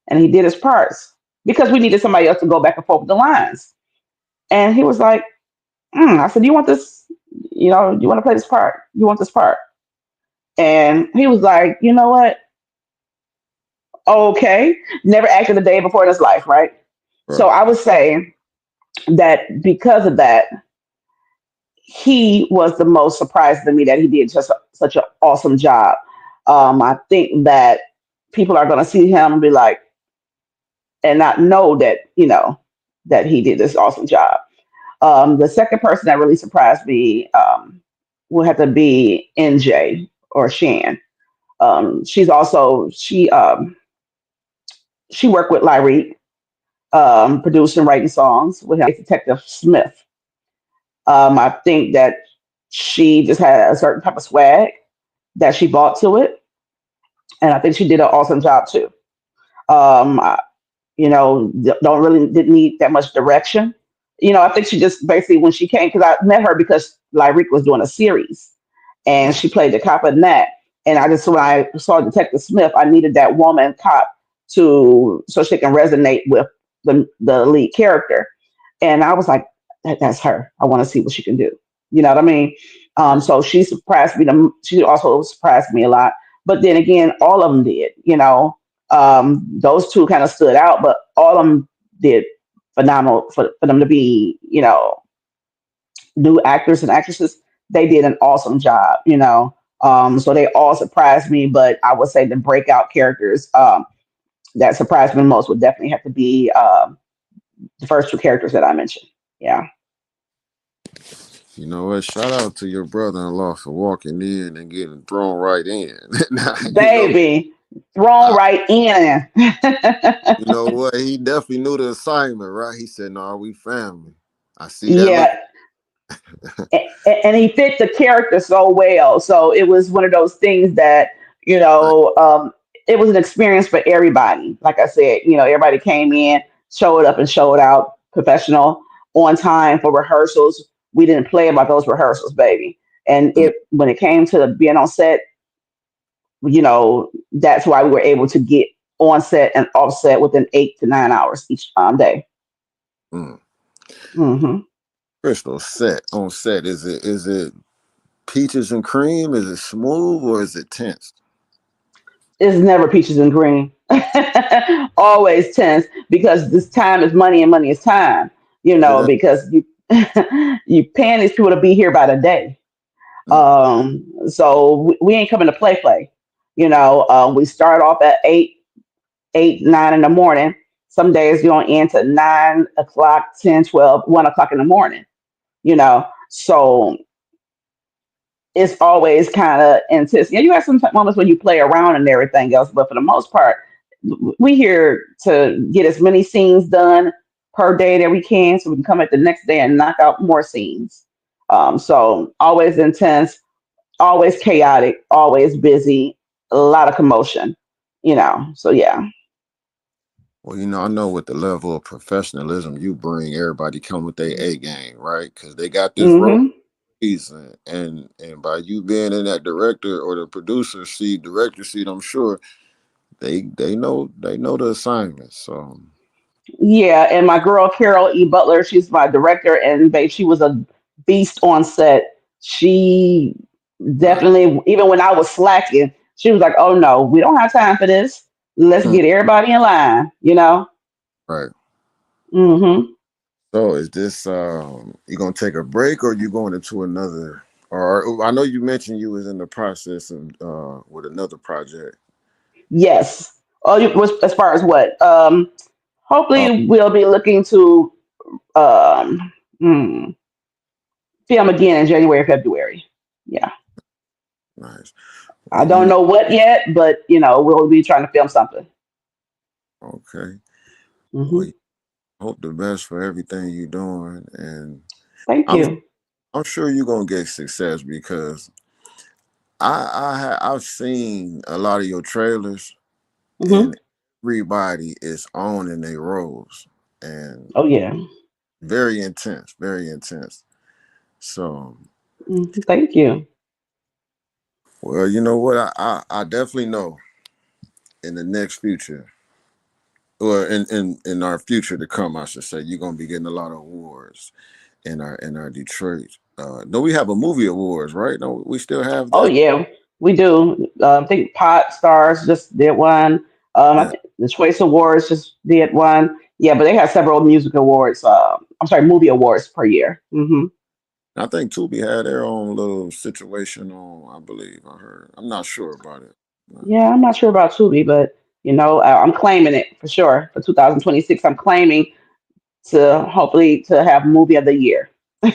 and he did his parts because we needed somebody else to go back and forth with the lines. And he was like, I said, you want this? You want to play this part? You want this part? And he was like, you know what? Okay. Never acted a day before in his life, right? So Right. I would say that because of that, he was the most surprised to me that he did just such an awesome job. I think that people are going to see him and be like, and not know that, that he did this awesome job. The second person that really surprised me will have to be NJ or Shan. She's also she worked with Lyric, producing, writing songs with him, Detective Smith. I think that she just had a certain type of swag that she brought to it, and I think she did an awesome job too. Um, I- don't really didn't need that much direction. I think she just basically when she came because I met her because Lyric was doing a series, and Mm. she played the cop in that. And I just when I saw Detective Smith, I needed that woman cop to so she can resonate with the lead character. And I was like, that's her. I want to see what she can do. You know what I mean? Yeah. So she surprised me. She also surprised me a lot. But then again, all of them did. Those two kind of stood out, but all of them did phenomenal for them to be, new actors and actresses. They did an awesome job. So they all surprised me, but I would say the breakout characters that surprised me most would definitely have to be the first two characters that I mentioned. Yeah. You know what? Shout out to your brother-in-law for walking in and getting thrown right in. Now, Baby, thrown I, right in. you know what? He definitely knew the assignment, right? He said, "No, we family." I see that look. Yeah, and he fit the character so well. So it was one of those things that you Right. know it was an experience for everybody. Like I said, everybody came in, showed up, and showed out professional on time for rehearsals. We didn't play about those rehearsals, baby. And Mm, it when it came to being on set, that's why we were able to get on set and off set within 8 to 9 hours each day. mm. Hmm. Crystal, set on set. Is it peaches and cream? Is it smooth or is it tense? It's never peaches and cream. Always tense because this time is money and money is time. Say that. Because you you paying these people to be here by the day. Mm, So we ain't coming to play. We start off at 9 in the morning. Some days you don't end to 9 o'clock, 10, 12, 1 o'clock in the morning. So it's always kind of intense. You have some moments when you play around and everything else, but for the most part, we here to get as many scenes done per day that we can, so we can come at the next day and knock out more scenes. So always intense, always chaotic, always busy, a lot of commotion. So yeah. well, I know with the level of professionalism you bring, everybody come with their A game, right? Because they got this role Hmm. season, and by you being in that director or the producer seat, director seat, I'm sure they know the assignment. So Yeah, and my girl Carol E. Butler, she's my director, and babe, she was a beast on set. She right, definitely, even when I was slacking, she was like, "Oh no, we don't have time for this. Let's mm, get everybody in line." right. Hmm. So is this you gonna take a break or you going into another? Or I know you mentioned you was in the process of with another project. Yes. Oh, as far as what? Oh, Hopefully, we'll be looking to um, hmm, film again in January, February. Yeah, nice. Well, I don't know what yet, but we'll be trying to film something. okay. Well, Hmm. hope the best for everything you're doing, and Thank I'm you. I'm sure you're gonna get success because I've seen a lot of your trailers, Hmm. and everybody is owning their roles, and Oh yeah. very intense, very intense. So, Thank you. well, you know what? I definitely know in the next future or in our future to come, I should say, you're gonna be getting a lot of awards in our Detroit. Don't we have a movie awards, right? No, we still have Oh that. yeah, we do. I think Pot Stars just did one. I Yeah, think the Choice Awards just did one. Yeah, but they have several music awards. I'm sorry, movie awards per year. I think Tubi had their own little situation on. I believe I heard. I'm not sure about it. Yeah, I'm not sure about Tubi, but I'm claiming it for sure for 2026. I'm claiming to hopefully to have movie of the year. You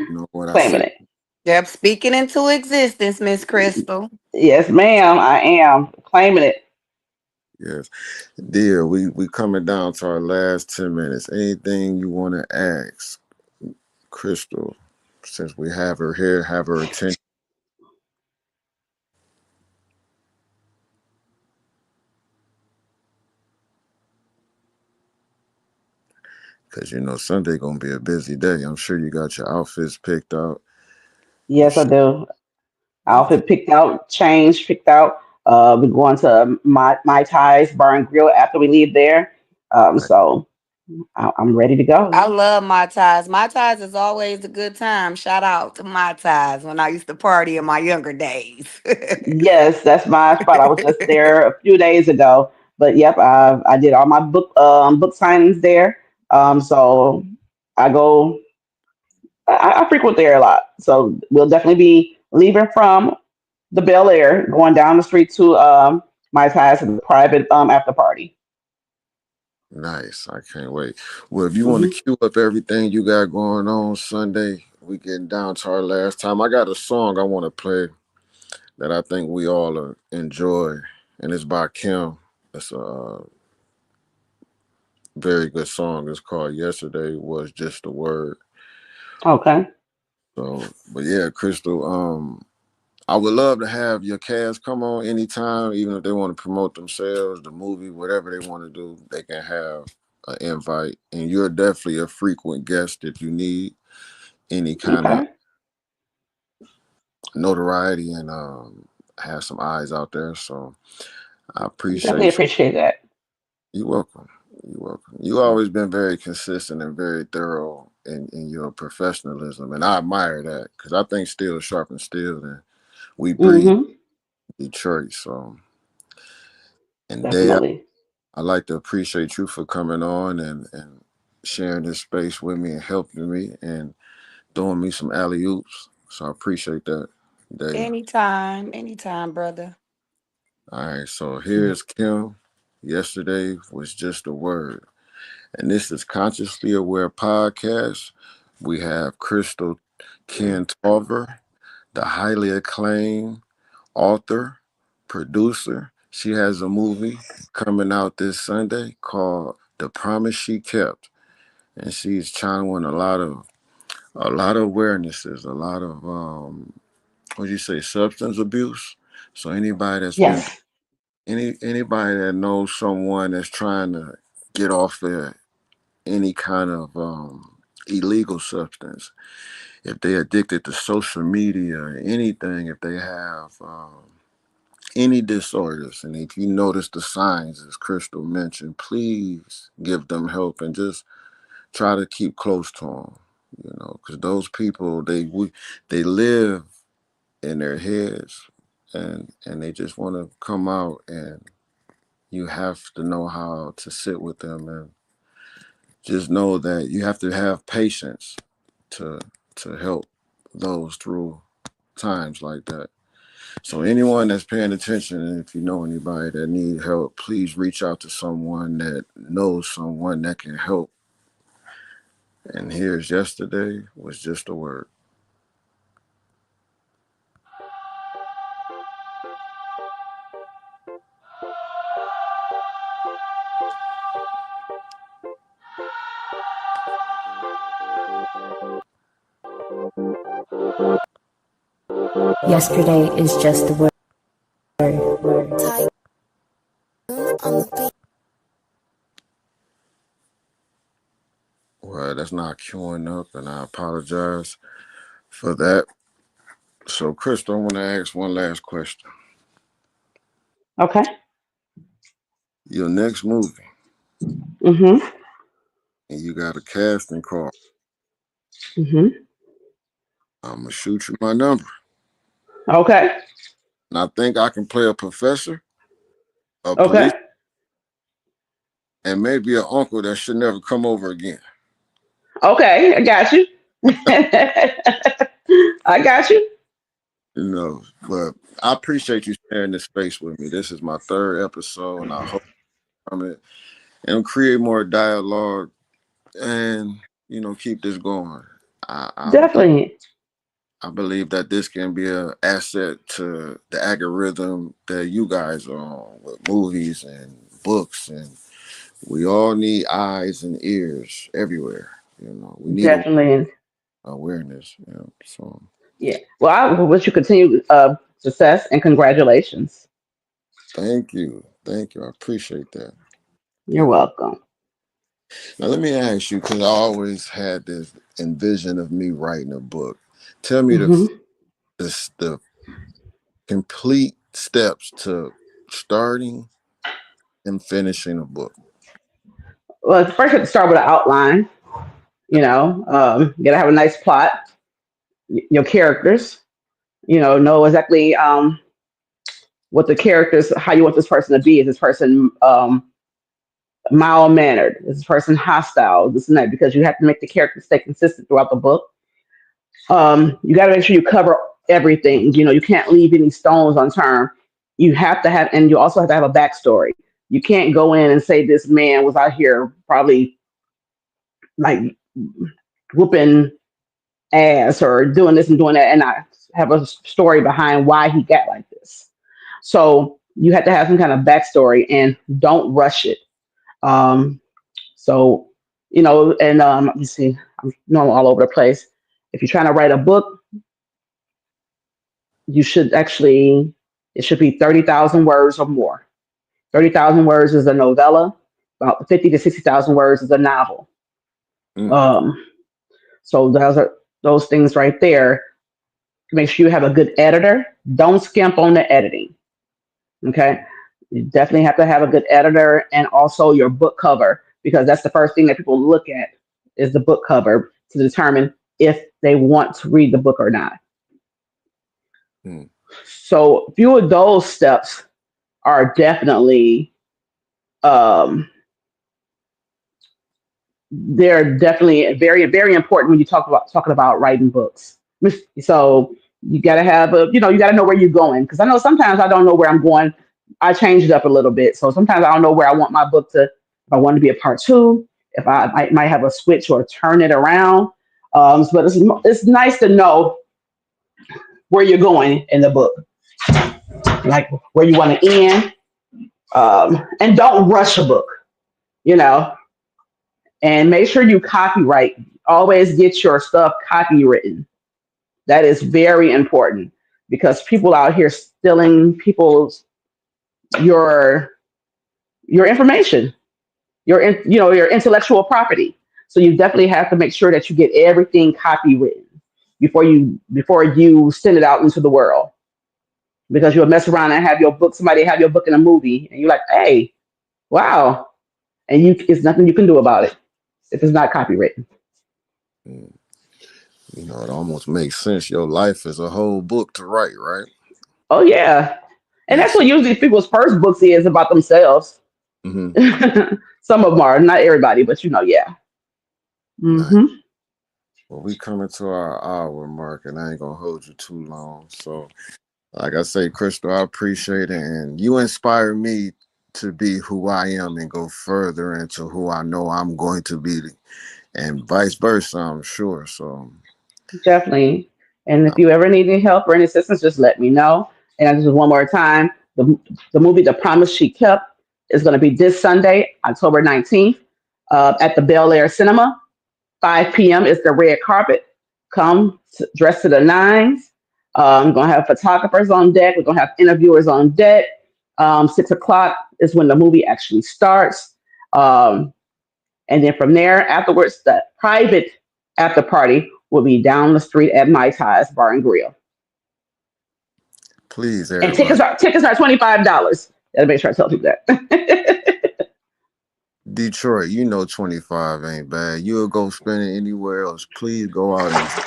know what I Claiming say? it. Yep, speaking into existence, Miss Crystal. Yes, ma'am. I am claiming it. Yes, dear. We coming down to our last 10 minutes. Anything you want to ask, Crystal? Since we have her here, have her attention. Because you know Sunday gonna be a busy day. I'm sure you got your outfits picked out. You Yes, I should. do. Okay. Outfit picked out, change picked out. We're going to my Thai's Bar and Grill after we leave there. So I'm ready to go. I love my ties. My ties is always a good time. Shout out to my ties when I used to party in my younger days. Yes, that's my spot. I was just there a few days ago, but yep, I did all my book signings there. So I go, I frequent there a lot. So we'll definitely be leaving from the Bel Air, going down the street to my ties at the private after party. Nice. I can't wait. Well, if you want to Hmm. cue up everything you got going on Sunday, we getting down to our last time. I got a song I want to play that I think we all enjoy, and it's by Kim. It's a very good song. It's called "Yesterday Was Just a Word." Okay. So, but yeah, Crystal. I would love to have your cast come on anytime, even if they want to promote themselves, the movie, whatever they want to do, they can have an invite. And you're definitely a frequent guest if you need any kind of Okay. notoriety and have some eyes out there. So I Definitely appreciate you. appreciate that. You're welcome. You're welcome. You always been very consistent and very thorough in your professionalism, and I admire that because I think steel sharpens steel, and we breathe Hmm. Detroit. So, and Day, Definitely. I like to appreciate you for coming on and sharing this space with me and helping me and throwing me some alley oops. So I appreciate that, Day. Anytime, anytime, brother. All right, so here's Kim. Yesterday was just a word. And this is Consciously Aware Podcast. We have Crystal Kinn-Tarver, the highly acclaimed author, producer. She has a movie coming out this Sunday called The Promise She Kept. And she's channeling a lot of awarenesses, a lot of what do you say, substance abuse. So anybody that's been Yes. anybody that knows someone that's trying to get off their any kind of illegal substance, if they're addicted to social media or anything, if they have any disorders, and if you notice the signs, as Crystal mentioned, please give them help and just try to keep close to them. You know, because those people they live in their heads, and they just want to come out, and you have to know how to sit with them and just know that you have to have patience to help those through times like that. So anyone that's paying attention, and if you know anybody that need help, please reach out to someone that knows someone that can help. And here's yesterday was just a word. Yesterday is just a word. Word. Well, that's not queuing up, and I apologize for that. So, Crystal, I want to ask one last question. Okay. your next movie, Mm-hmm. and you got a casting call, Mm-hmm. I'm gonna shoot you my number. Okay. And I think I can play a professor, a police, Okay. and maybe an uncle that should never come over again. Okay. I got you. I got you. But I appreciate you sharing this space with me. This is my third episode, and I hope from it and create more dialogue and keep this going. I, I Definitely. I believe that this can be an asset to the algorithm that you guys are on with movies and books, and we all need eyes and ears everywhere. We need Definitely. awareness. So Yeah. Well, I wish you continued success and congratulations. thank you. I appreciate that. You're welcome. Now let me ask you, because I always had this envision of me writing a book. Tell me Hmm. the complete steps to starting and finishing a book. Well, first you have to start with an outline. You gotta have a nice plot, your characters. Know exactly what the characters, how you want this person to be. Is this person mild mannered? Is this person hostile? This and that, because you have to make the characters stay consistent throughout the book. You got to make sure you cover everything. You can't leave any stones unturned. You have to have, and you also have to have a backstory. You can't go in and say this man was out here probably like whooping ass or doing this and doing that, and I have a story behind why he got like this. So you have to have some kind of backstory and don't rush it. Um, so and let me see, I'm normal all over the place. If you're trying to write a book, you should actually it should be 30,000 words or more. 30,000 words is a novella. About 50 to 60,000 words is a novel. Mm, Um, so those things right there. Make sure you have a good editor. Don't skimp on the editing. Okay. You definitely have to have a good editor and also your book cover, because that's the first thing that people look at is the book cover to determine if they want to read the book or not. mm, So a few of those steps are definitely um, they're definitely very very important when you talking about writing books. So you got to have you got to know where you're going, because I know sometimes I don't know where I'm going. I changed it up a little bit, so sometimes I don't know where I want my book to. If I want to be a part two, if I might have a switch or turn it around. But it's nice to know where you're going in the book, like where you want to end, and don't rush a book. You know, and make sure you copyright. Always get your stuff copywritten. That is very important, because people out here stealing people's your your information, your intellectual property. So you definitely have to make sure that you get everything copywritten before you send it out into the world. Because you'll mess around and have your book, somebody have your book in a movie, and you're like, hey, wow, and it's nothing you can do about it if it's not copywritten. mm. It almost makes sense. Your life is a whole book to write, right? Oh yeah, and And that's so, what usually people's first books is about themselves. mhm, Some of them are, not everybody, but yeah. nice. Hmm. Well, we coming to our hour mark, and I ain't gonna hold you too long. So, like I say, Crystal, I appreciate it, and you inspire me to be who I am and go further into who I know I'm going to be, and vice versa. I'm sure. So, Definitely. And if I, you ever need any help or any assistance, just let me know. And just one more time, the movie The Promise She Kept is going to be this Sunday, October 19th, at the Bel Air Cinema. 5 p.m. is the red carpet. Come dressed to the nines. We're going to have photographers on deck. We're going to have interviewers on deck. 6 o'clock is when the movie actually starts. Um, and then from there, afterwards, the private after party will be down the street at My Ties Bar and Grill. please, And everybody. tickets are $25. Gotta make sure I tell people that. Detroit, you know 25 ain't bad. You'll go spend it anywhere else. Please go out and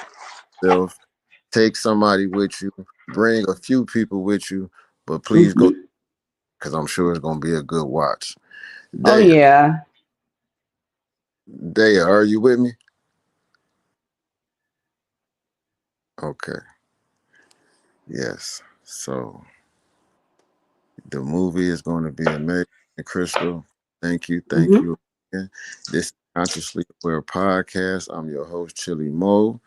yourself. Take somebody with you. Bring a few people with you, but please go Hmm. because I'm sure it's gonna be a good watch. Oh Daya, yeah. Daya, are you with me? Okay. Yes. So the movie is going to be amazing. Crystal, thank Hmm. you again. This is Consciously Aware podcast. I'm your host, ChillyMoe.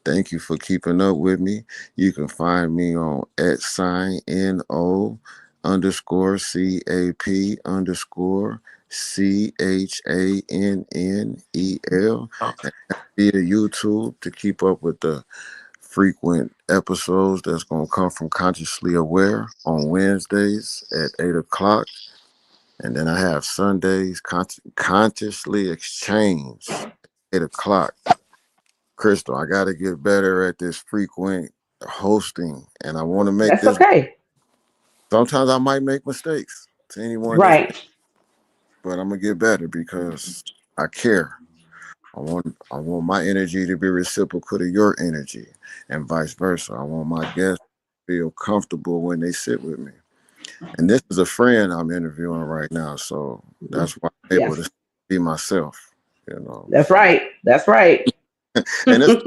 Thank you for keeping up with me. You can find me on @NO underscore CAP underscore CHANNEL and via YouTube to keep up with the frequent episodes that's going to come from Consciously Aware on Wednesdays at 8 o'clock. And then I have Sundays, Consciously Exchange, 8 o'clock. Crystal, I got to get better at this frequent hosting. And I want to make That's this, okay. sometimes I might make mistakes to anyone that's, Right. but I'm going to get better because I care. I want my energy to be reciprocal to your energy and vice versa. I want my guests to feel comfortable when they sit with me. And this is a friend I'm interviewing right now, so that's why I'm able Yes. to be myself, you know. That's So right. That's right. and it's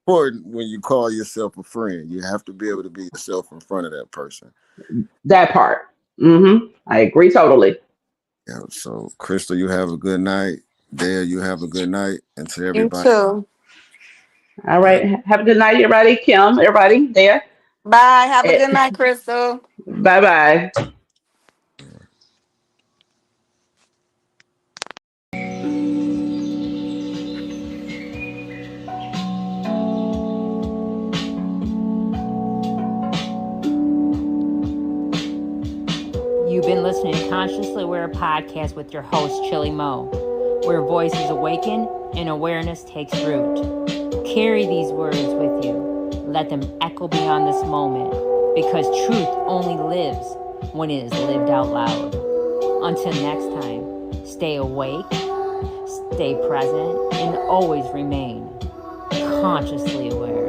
important when you call yourself a friend. You have to be able to be yourself in front of that person. That part. I agree totally. Yeah. So Crystal, you have a good night. Dale, you have a good night. And to You everybody, too. All right. Have a good night, everybody. Kim, everybody there. Bye. Have a good night, Crystal. Bye bye. You've been listening to Consciously Aware podcast with your host, ChillyMoe, where voices awaken and awareness takes root. Carry these words with you. Let them echo beyond this moment, because truth only lives when it is lived out loud. Until next time, stay awake, stay present, and always remain consciously aware.